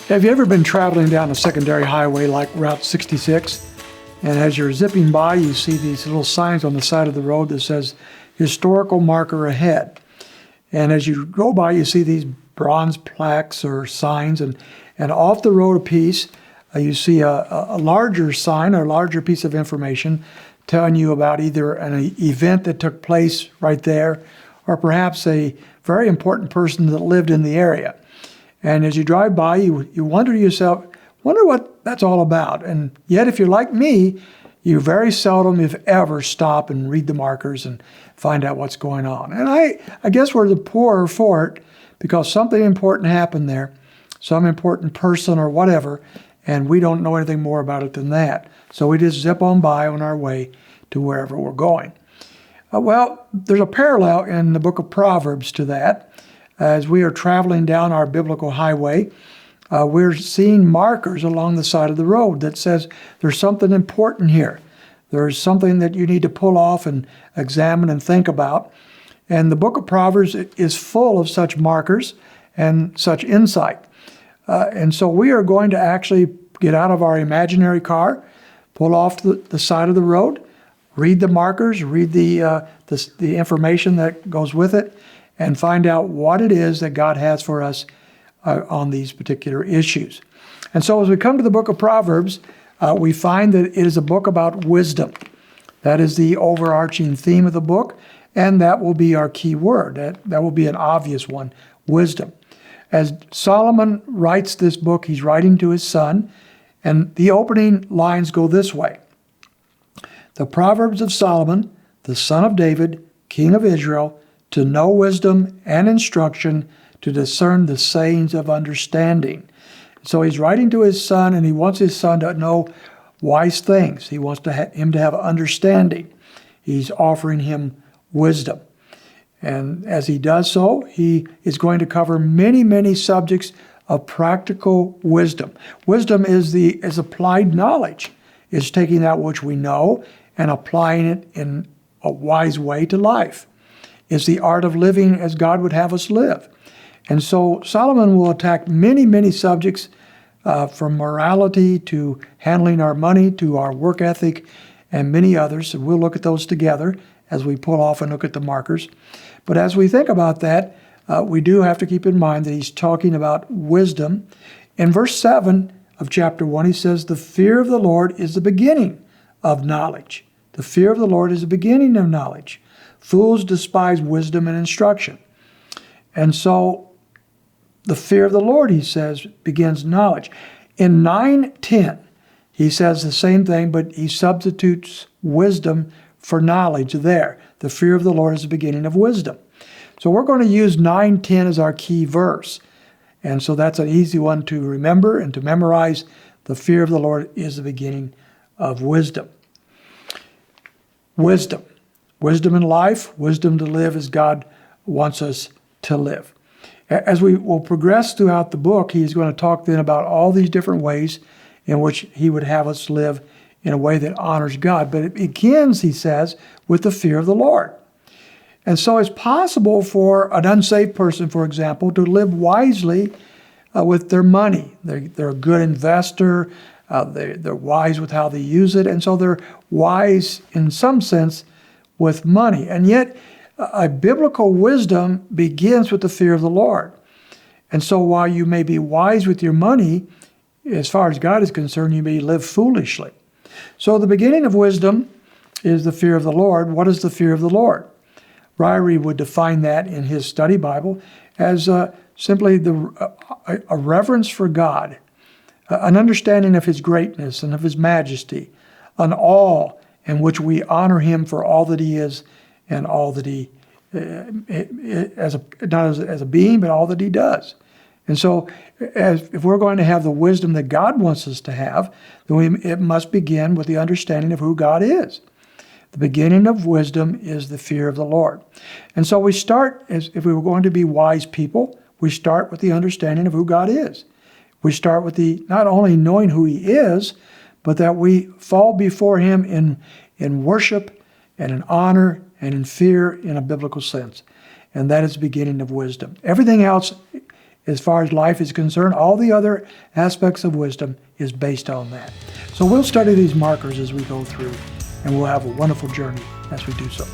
Have you ever been traveling down a secondary highway like Route 66? And as you're zipping by, you see these little signs on the side of the road that says, historical marker ahead. And as you go by, you see these bronze plaques or signs, and off the road a piece, you see a larger sign or a larger piece of information telling you about either an event that took place right there, or perhaps a very important person that lived in the area. And as you drive by, you wonder to yourself, wonder what that's all about. And yet, if you're like me, you very seldom, if ever, stop and read the markers and find out what's going on. And I guess we're the poorer for it because something important happened there, some important person or whatever, and we don't know anything more about it than that. So we just zip on by on our way to wherever we're going. Well, there's a parallel in the book of Proverbs to that. As we are traveling down our biblical highway, we're seeing markers along the side of the road that says there's something important here. There's something that you need to pull off and examine and think about. And the book of Proverbs is full of such markers and such insight. And so we are going to actually get out of our imaginary car, pull off the side of the road, read the markers, read the information that goes with it, and find out what it is that God has for us on these particular issues. And so as we come to the book of Proverbs, we find that it is a book about wisdom. That is the overarching theme of the book, and that will be our key word. That will be an obvious one, wisdom. As Solomon writes this book, he's writing to his son, and the opening lines go this way. The Proverbs of Solomon, the son of David, king of Israel, to know wisdom and instruction, to discern the sayings of understanding. So he's writing to his son, and he wants his son to know wise things. He wants him to have understanding. He's offering him wisdom. And as he does so, he is going to cover many, many subjects of practical wisdom. Wisdom is applied knowledge. It's taking that which we know and applying it in a wise way to life. It's the art of living as God would have us live. And so Solomon will attack many, many subjects from morality to handling our money to our work ethic and many others. And we'll look at those together as we pull off and look at the markers. But as we think about that, we do have to keep in mind that he's talking about wisdom. In verse 7 of chapter 1, he says, the fear of the Lord is the beginning of knowledge. The fear of the Lord is the beginning of knowledge. Fools despise wisdom and instruction. And so the fear of the Lord, he says, begins knowledge. In 9:10, he says the same thing, but he substitutes wisdom for knowledge there. The fear of the Lord is the beginning of wisdom. So we're going to use 9:10 as our key verse. And so that's an easy one to remember and to memorize. The fear of the Lord is the beginning of wisdom. Wisdom. Wisdom in life, wisdom to live as God wants us to live. As we will progress throughout the book, he's going to talk then about all these different ways in which he would have us live in a way that honors God. But it begins, he says, with the fear of the Lord. And so it's possible for an unsaved person, for example, to live wisely with their money. They're a good investor. They're wise with how they use it. And so they're wise in some sense with money. And yet, a biblical wisdom begins with the fear of the Lord. And so while you may be wise with your money, as far as God is concerned, you may live foolishly. So the beginning of wisdom is the fear of the Lord. What is the fear of the Lord? Ryrie would define that in his study Bible as simply a reverence for God, an understanding of his greatness and of his majesty, an awe in which we honor him for all that he is and all that he, not as a being, but all that he does. And so if we're going to have the wisdom that God wants us to have, then it must begin with the understanding of who God is. The beginning of wisdom is the fear of the Lord. And so we start, if we were going to be wise people, we start with the understanding of who God is. We start with not only knowing who he is, but that we fall before him in worship and in honor and in fear in a biblical sense. And that is the beginning of wisdom. Everything else as far as life is concerned. All the other aspects of wisdom is based on that. So we'll study these markers as we go through, and we'll have a wonderful journey as we do so.